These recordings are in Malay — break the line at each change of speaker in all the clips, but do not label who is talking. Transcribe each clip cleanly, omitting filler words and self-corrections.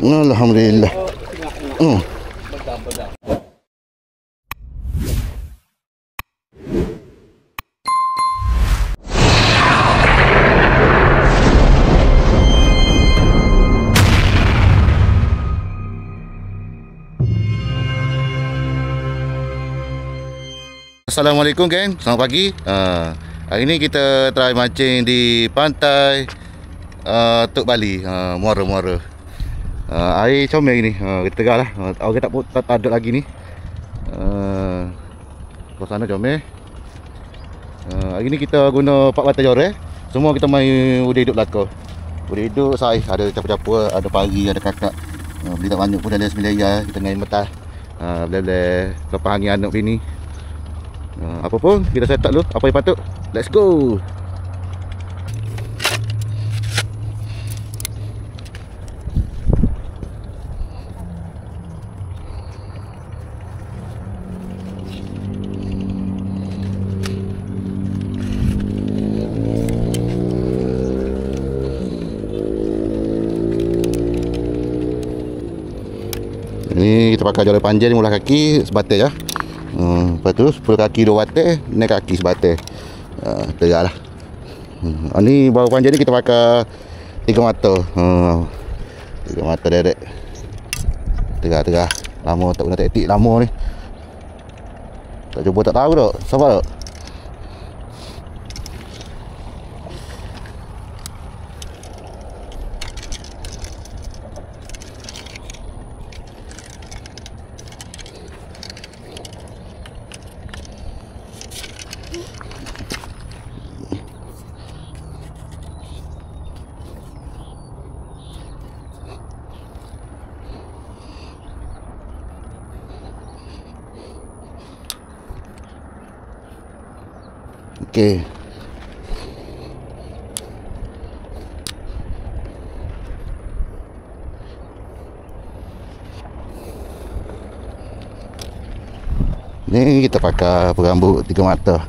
Alhamdulillah. Assalamualaikum geng, selamat pagi. Hari ni kita try mancing di pantai Tok Bali, Muara. Air comel ni, kita tegak lah. Orang tak ada lagi ni. Suasana comel. Hari ni kita guna 4 batai joreh. Semua kita main udah hidup belakang. Udah hidup saiz, ada capur-capur, ada pari, ada kakak. Beli tak banyak pun ada 9 layar. Kita main betah. Boleh lepas angin anak bini. Apa pun kita set up dulu apa yang patut. Let's go. Ini kita pakai jalan panjang ni, mula kaki sebatai ya. Lepas tu 10 kaki 2 batai, naik kaki sebatai. Tegak lah. Ni baru panjang ni kita pakai 3 mata. 3 mata direct. Tegak. Lama tak guna taktik lama ni. Tak cuba tak tahu tak. Sabar tak? Okey. Ni kita pakai perambut 3 mata.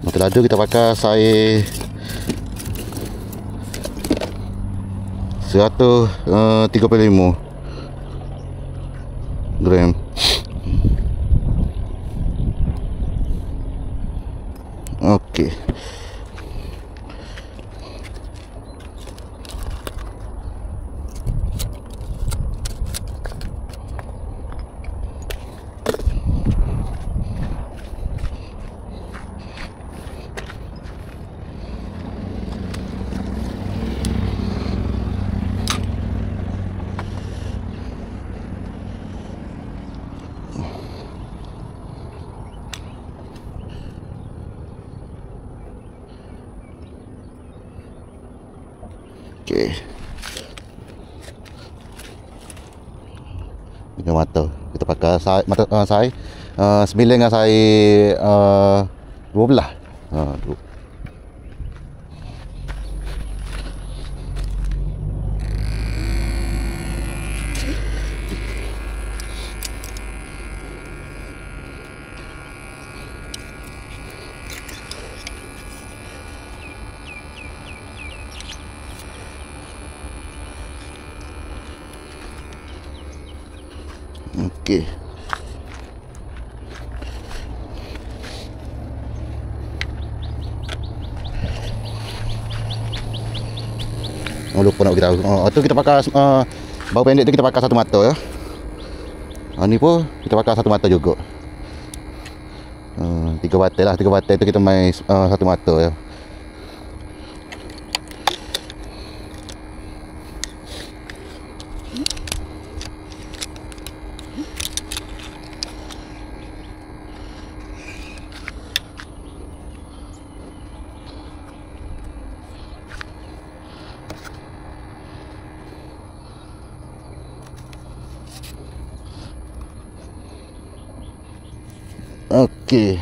Mata ladu kita pakai saiz 135 gram. Okey. Okey. Ini mata. Kita pakai mata saiz 9 dengan saiz 12. Okey. Lupa nak beritahu. Tu kita pakai bau pendek tu kita pakai 1 mata ya. Ni pun kita pakai 1 mata juga. 3 batai lah. 3 batai tu kita main 1 mata ya. Okey.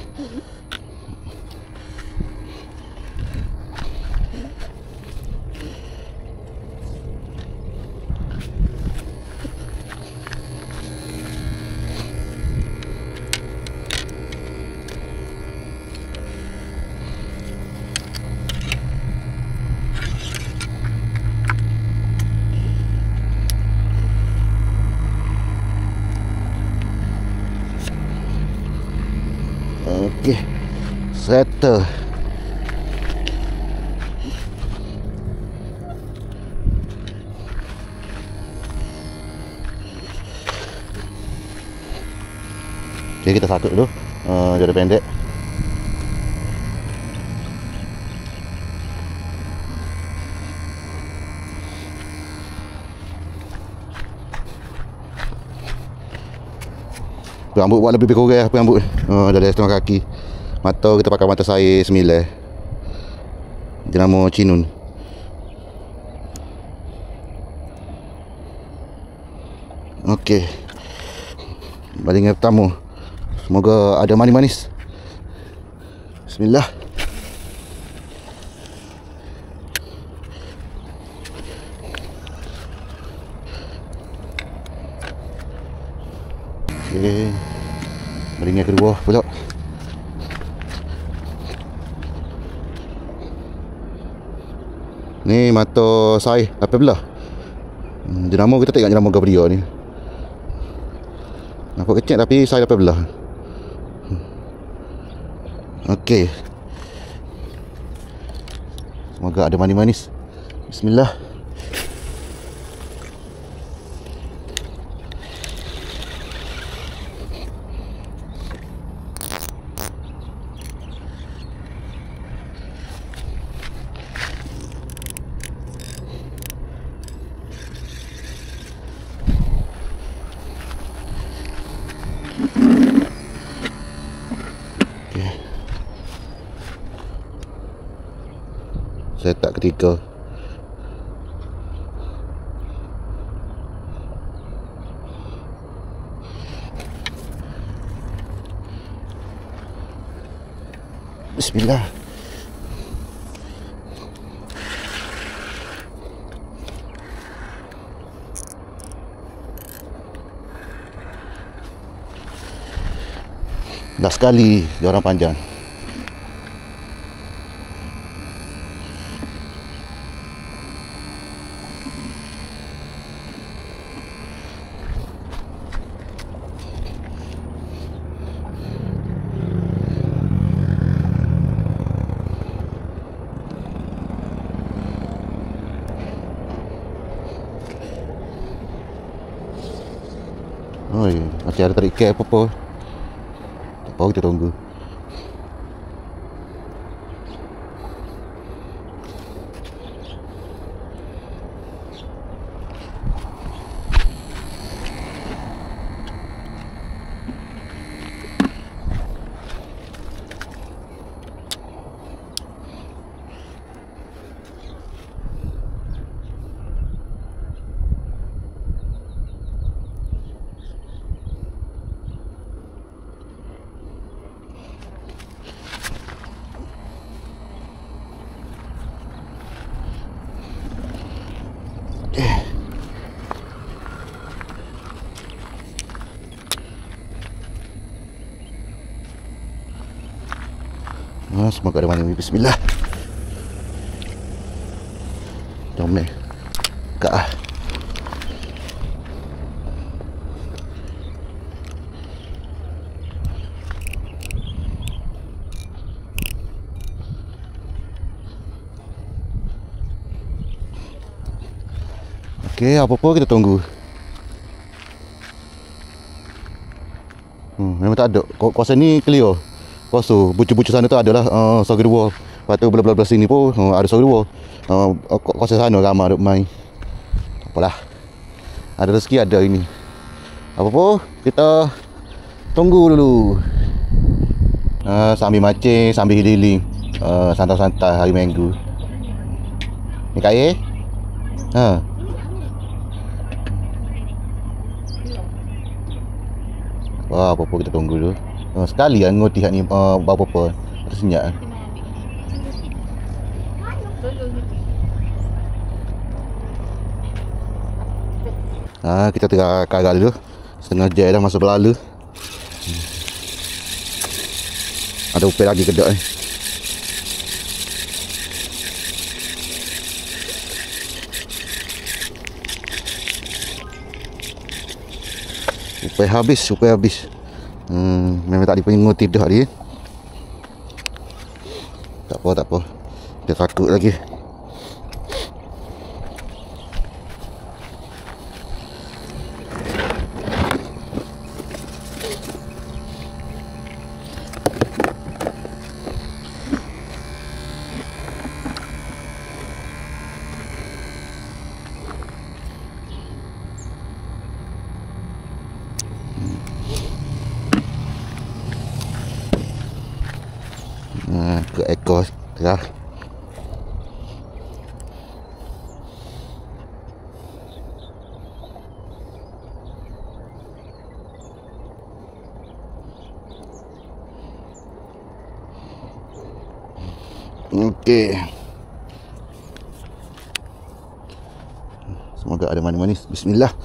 Settle. Okay, kita sakut dulu. Jarak pendek. Rambut buat lebih kurang apa rambut. Dari setengah kaki. Mata kita pakai mata sair 9. Jenama Cinun. Okey. Balingan pertama. Semoga ada manis-manis. Bismillah. Okey. Balingan kedua pula. Ni mata sair apa belah. Jenama kita tengok jenama Gabriel ni. Nampak kecil tapi sair apa belah. Okey. Semoga ada manis-manis. Bismillah. Saya tak ketika. Bismillah. Dah sekali dia orang panjang. Oi, masih ada tarik cap apa-apa. Tak apa, kita tunggu. Semoga ada manis. Bismillah. Jom ni. Kak ah. Okey, apa-apa kita tunggu. Memang tak ada. Kawasan ni clear. Kosong. Bucu-bucu sana tu adalah sorga dua. Lepas tu belah-belah sini pun ada sorga dua. Kawasan sana ramai duk main. Apalah. Ada rezeki ada ini. Apa-apa kita tunggu dulu. Sambil mancing, sambil healing. Santai-santai hari Minggu. Ni kaya? Wah, apa-apa kita tunggu dulu. Sekali kan ngoti hak ni apa-apa. Ada senyap. Kita tengah karak dulu. Setengah jam dah masa berlalu. Ada upaya lagi kedok ni. Upaya habis. Memang tak dipunya ngotif dah dia. tak apa. Dia takut lagi. Ke ekor tengah. Okey. Semoga ada manis-manis. Bismillah.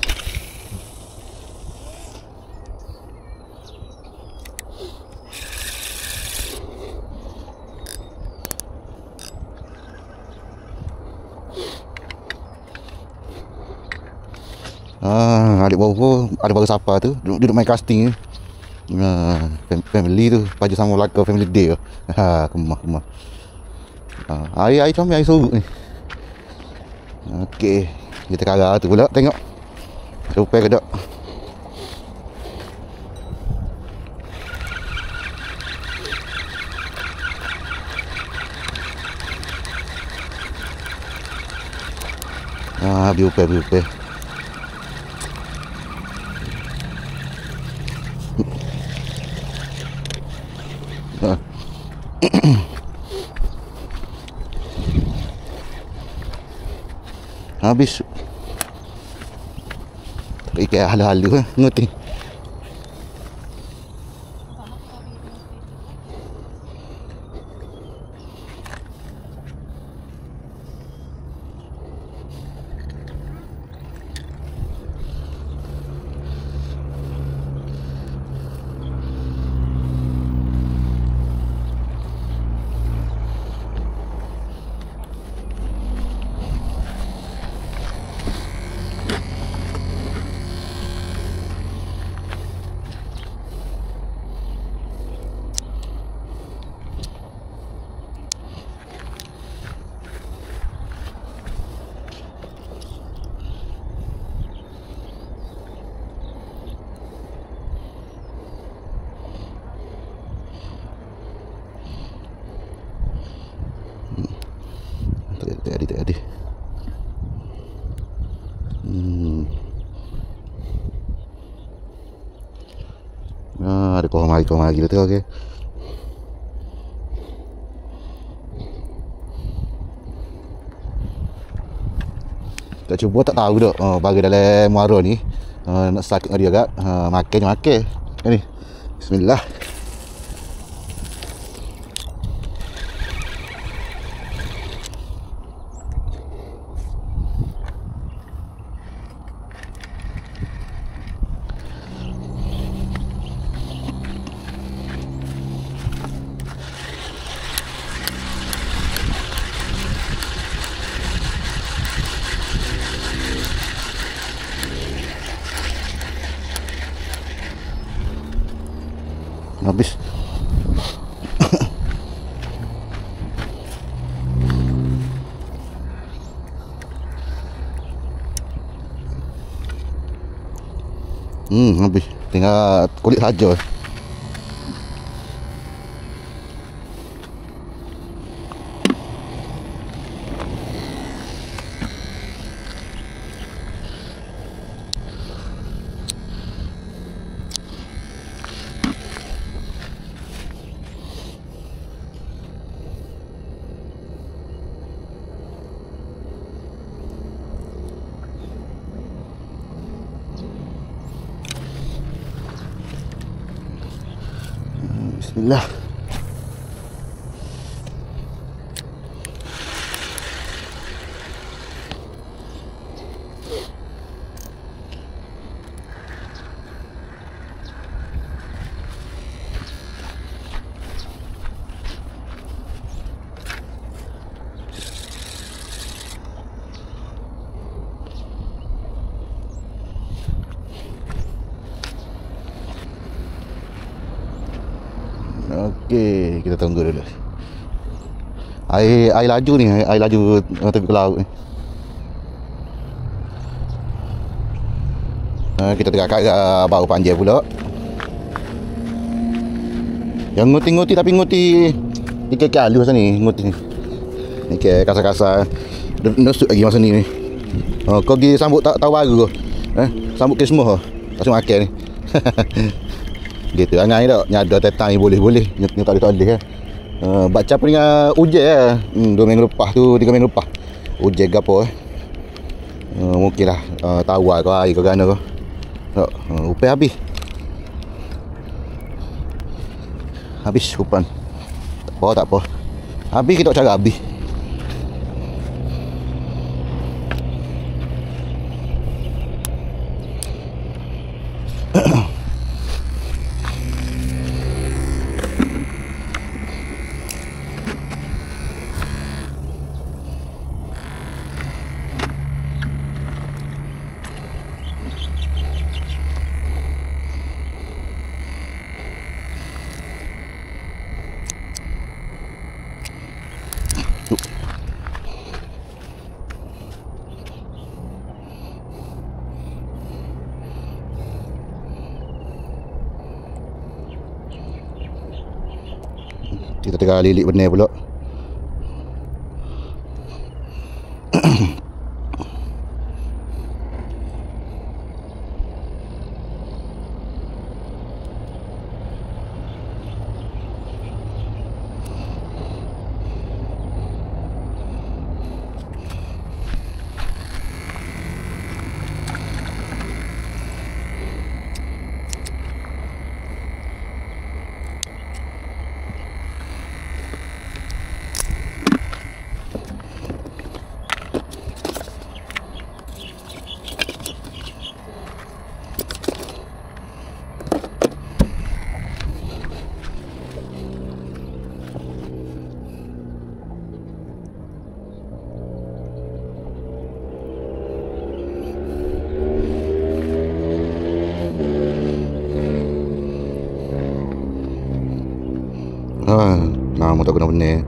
Adik baru siapa tu duduk main casting. Family tu baju sama belaka family day tu. Kemah. Air comel, air sorok ni. Okey, kita kara tu pula tengok. Rupai ke tak? Biupai. Habis ikan halu-halu ngerti. Tak ada. Ada kau mari tu okey. Tak cuba tak tahu dak. Bagi dalam muara ni nak sakit dia agak makan. Ni. Bismillah. Habis. Habis. Tinggal kulit saja. Bismillah. Okey, kita tunggu dulu. Air laju ni, air laju tengah laut ni. Kita tengah kat baru panjang pula. Yang nguti-nguti tapi nguti ikan halus masa ni, nguti ni. Ikan kasar-kasar. Nusuk lagi masa ni. Kau pergi sambut tahu baru ke? Sambut Christmas ke? Tak semua makan ni. Gitu angai tak. Nyada tetang ni boleh-boleh. Ni tak boleh kan. Baca punya ujian lah. 2 minggu lepas tu, 3 minggu lepas. Ujian ke apa mungkin lah tawar ke air ke gana ke. Upai habis. Habis upan. Tak apa. Habis kita cara habis. Kita tengah lilik benar pula. Lama tak kena benar.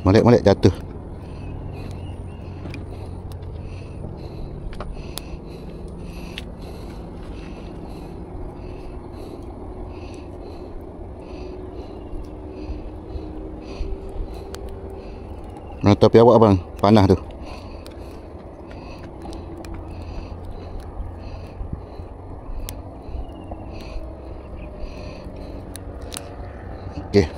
Malik jatuh. Tapi awak abang, panah tu. Okey.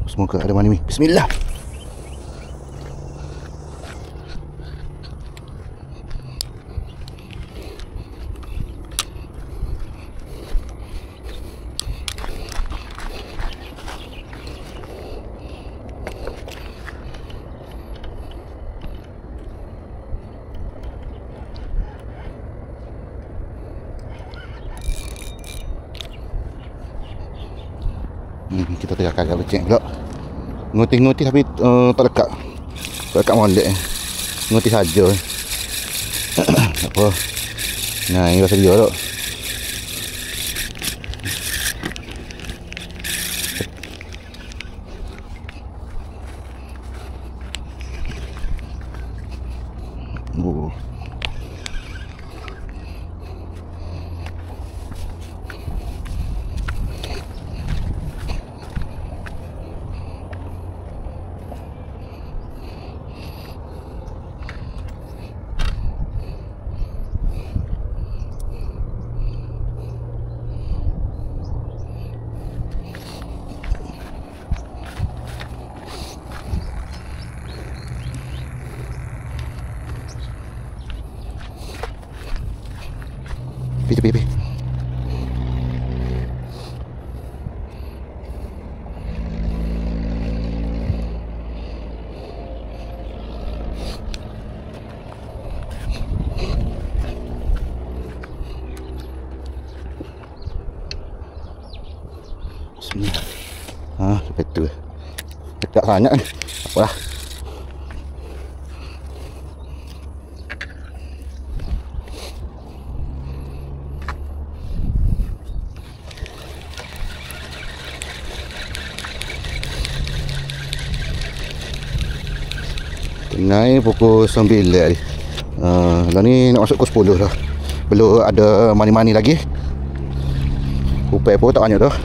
Semoga ada mana ni. Bismillah. Kita tengah kagak becek pula. Nguti-nguti tapi tak lekat. Tak lekat molek. Nguti saja. Tak apa. Nah, ini rasa dia tak. Pergi. Bismillah. Betul. Dekat sangat ni. Apalah. Tengah pukul 9 ni. Lah ni nak masuk pukul 10 dah. Belum ada mani-mani lagi. Upaya pun tak banyak dah.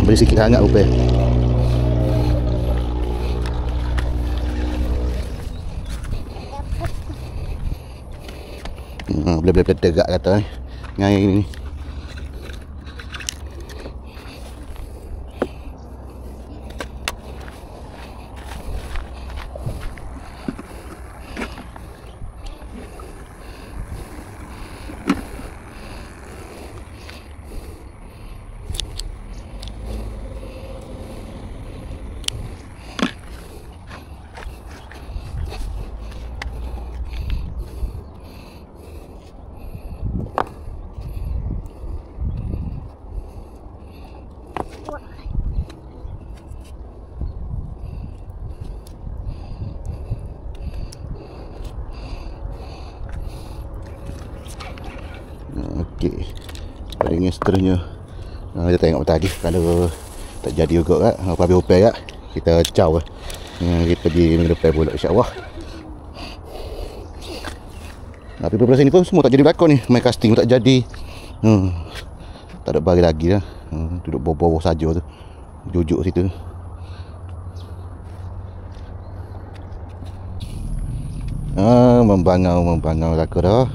Beri sikit sangat upaya. Boleh tegak kata ni. Ngai ni. Okey. Paling seterusnya kita tengok tadi kalau tak jadi juga kan. Apa habis upaya kan. Kita caw. Kita pergi minggu depan pula insya-Allah. Tapi beberapa sini pun semua tak jadi berlakon ni. Main casting tak jadi. Tak ada bagi lagi lah. Duduk bawah-bawah saja tu. Jujuk situ. Membangau lakon dah.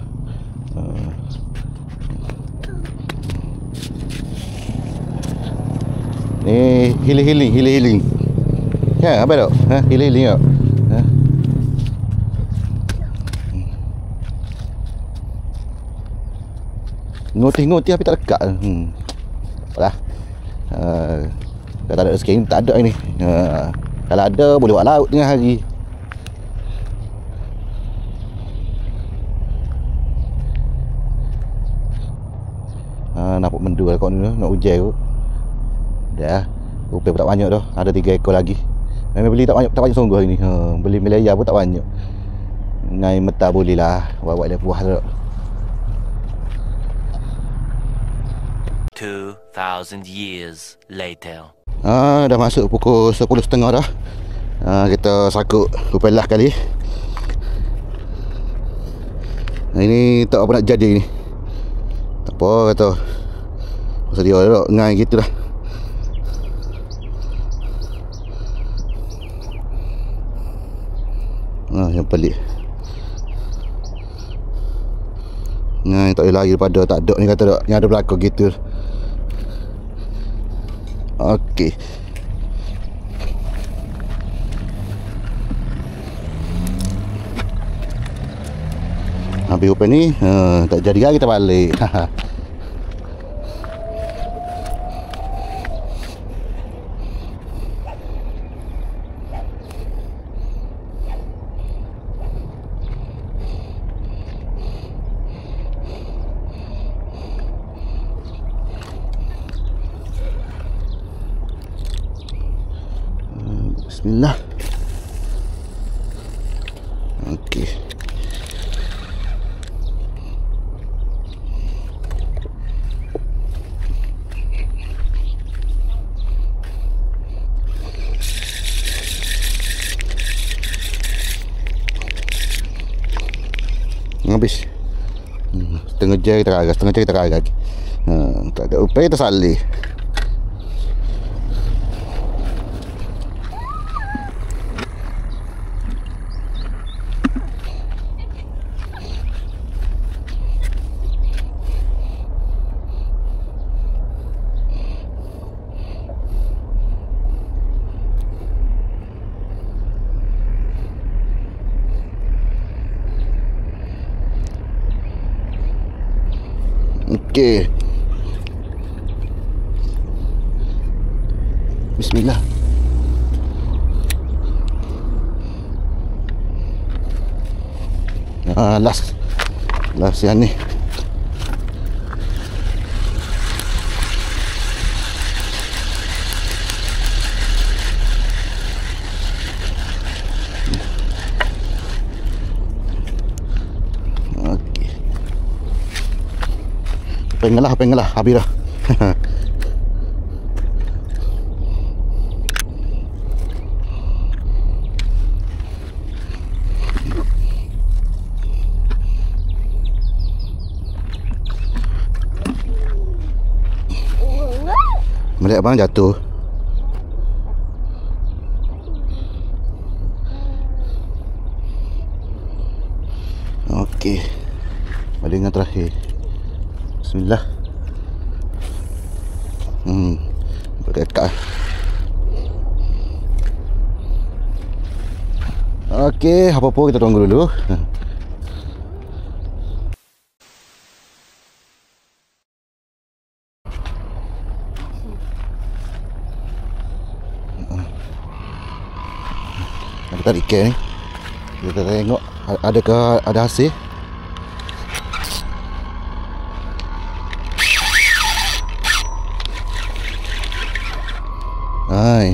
Ni healing. Ya, apa tak? Healing tak? Ngotih tapi tak dekat. Apalah. Kalau tak ada rezeki tak ada ni. Kalau ada boleh buat laut tengah hari. Nampak mendu lah kau ni nak hujan kot. Dah, rupiah pun tak banyak dah. Ada 3 ekor lagi. Memang beli tak banyak sungguh hari ni. Beli Melaya pun tak banyak. Ngai meta boleh lah. Buat dia puas tak.
2000 years later.
Dah masuk pukul 10.30 dah. Kita sakut rupiah lah kali. Ini tak apa nak jadi ni. Tak apa kata. Sedia dah ngai gitu dah. Yang pelik. Nah, tak boleh lari daripada tak ada ni kata tak. Yang ada belakang gitu. Okey. Habis rupiah ni tak jadi lagi kita balik. Bismillah. Okey. Habis. Setengah jam kita karga lagi. Tak ada upaya kita salih. Okey. Bismillah. Last yang ni. Okey. Pengen lah habis dah. Melihat abang jatuh. Okey. Balingan terakhir. Bismillah. Berdekat. Okey, apa-apa kita tunggu dulu. Ada tarik ikan ni. Kita tengok adakah ada hasil. Hai.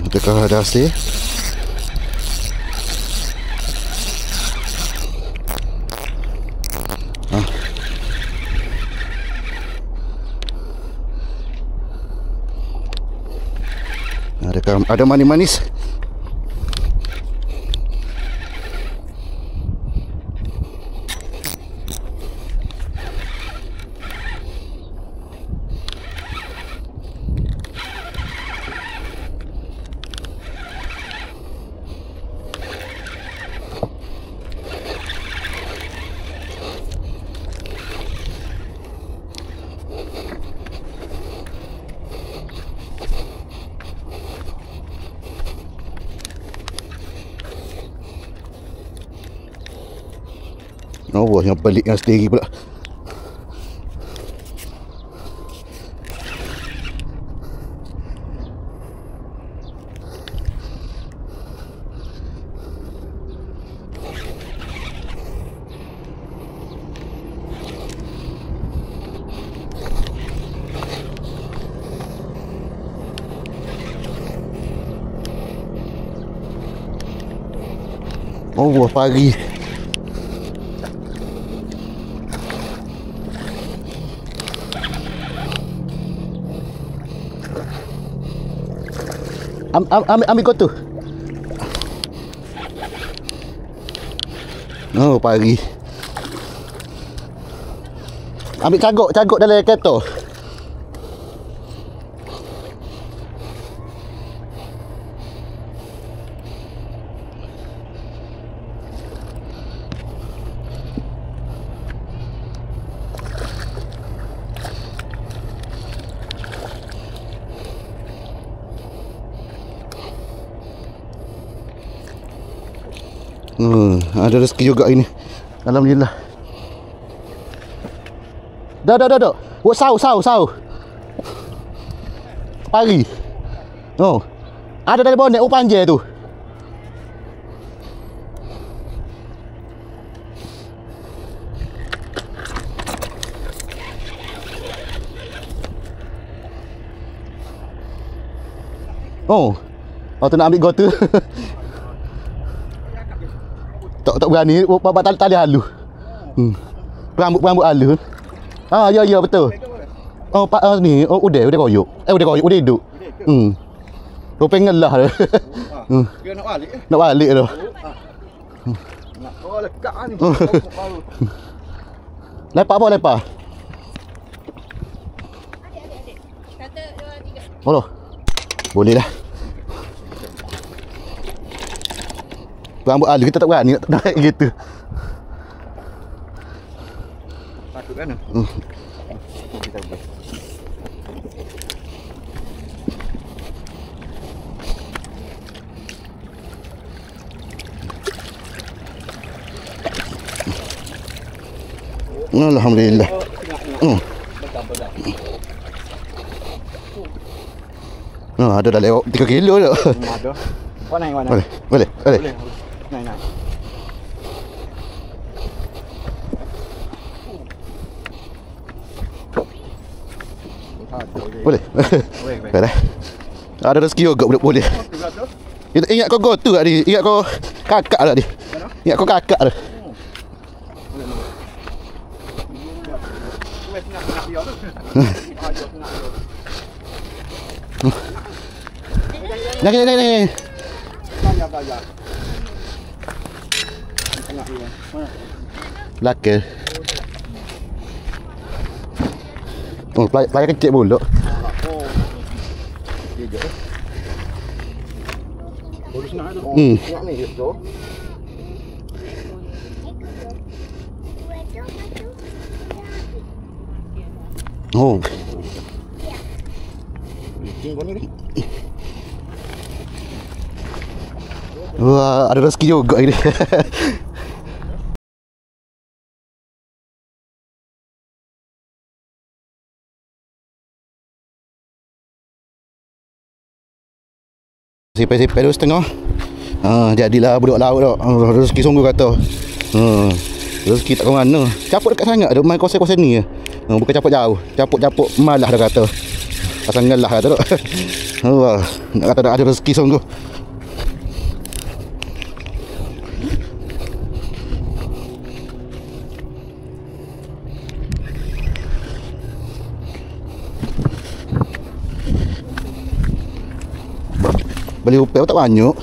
Adakah ada hasil? Ada manis-manis. Oh, yang pelik yang sendiri pula. Oh, buah pari. Ambil kotor. Oh, pari. Ambil cagok dalam kereta. Ada rezeki juga ini. Alhamdulillah. Dah. Buat sau. Pari. Oh. Ada dari bonek panjang tu. Oh. Oh, tu nak ambil gotu. Tak berani bapak tali halu. Rambut halu. Ya betul. Oh ni udah koyok. Udah hidup. Kau pengen lah.
Dia nak balik.
Nak balik tu.
Nak lekat ni.
Lepak apa lepak?
Adik. Kata 2, 3.
Oh, boleh dah. Rambut halu kita tak berani nak naik gitu.
Takut kan?
Alhamdulillah. Ada dah lewat 3 kilo dah.
Ada. Kau naik mana?
Boleh.
Naik.
Boleh. Baiklah. Ada rezeki juga boleh. Ingat kau go tu tadi. Ingat kau kakak tadi. Ingat kau kakak tu. Naik. Laka. Oh, pelayar kecil pula. Oh. Wah, ada rezeki juga ini. Sipai-sipai dulu setengah. Jadilah budak laut dah. Rezeki sungguh kata. Rezeki tak ke mana. Capuk dekat sangat dah. Main kawasan-kawasan ni. Bukan capuk jauh. Capuk malah dah kata. Pasal ngelah kata dah. Wah, nak kata dah ada rezeki sungguh. Beli upel tak banyak.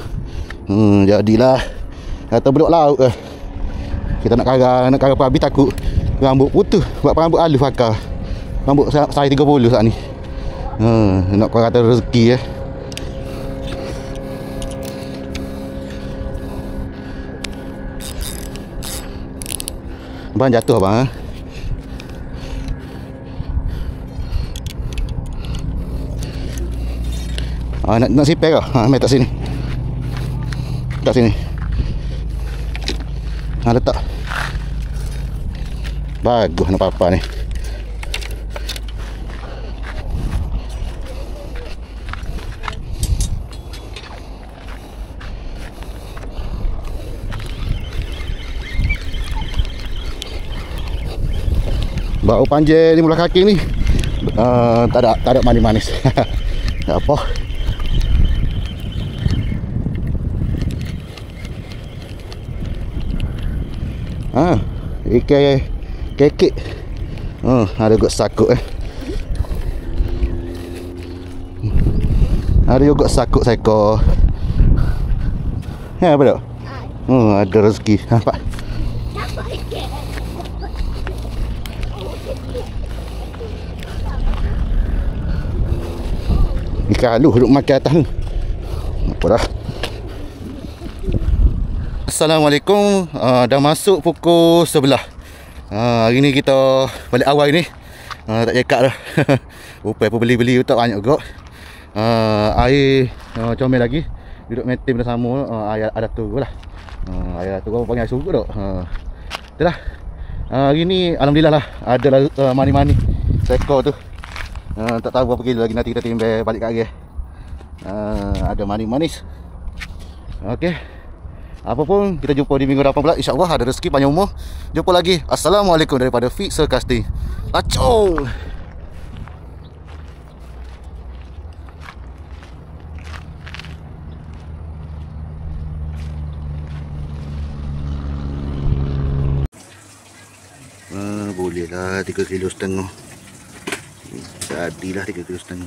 Jadilah kata budak laut ke. Kita nak karang habis takut rambut putus. Buat rambut halus pakar. Rambut saya 30 saat ni. Nak kata rezeki . Abang jatuh abang . Nak sipai ke? Mai tak sini. Tak sini. Letak. Bagus nak apa-apa ni. Bau panjang ni mula kaki ni. Tak ada manis-manis. Tak apa. Ikan kekek. Ada juga sakut Ada juga sakut seekor. Apa tak? Ada rezeki. Nampak? Ikan halus duduk makan atas ni. Apa dah? Assalamualaikum. Dah masuk pukul 11. Hari ni kita balik awal ni. Tak cekak dah. Upaya pun beli-beli tak banyak juga. Air comel lagi. Duduk meeting bersama. Air ada tu lah. Air tu kau panggil suku tak. Itulah. Hari ni alhamdulillah lah. Ada mani-mani seekor tu. Tak tahu berapa kilo lagi. Nanti kita timbang balik kat air. Ada manis-manis. Okey. Apapun, kita jumpa di minggu 18. InsyaAllah ada rezeki panjang umur. Jumpa lagi. Assalamualaikum daripada Fixer Casting. Lacong. Bolehlah 3,5 kilo. Jadilah 3,5 kilo.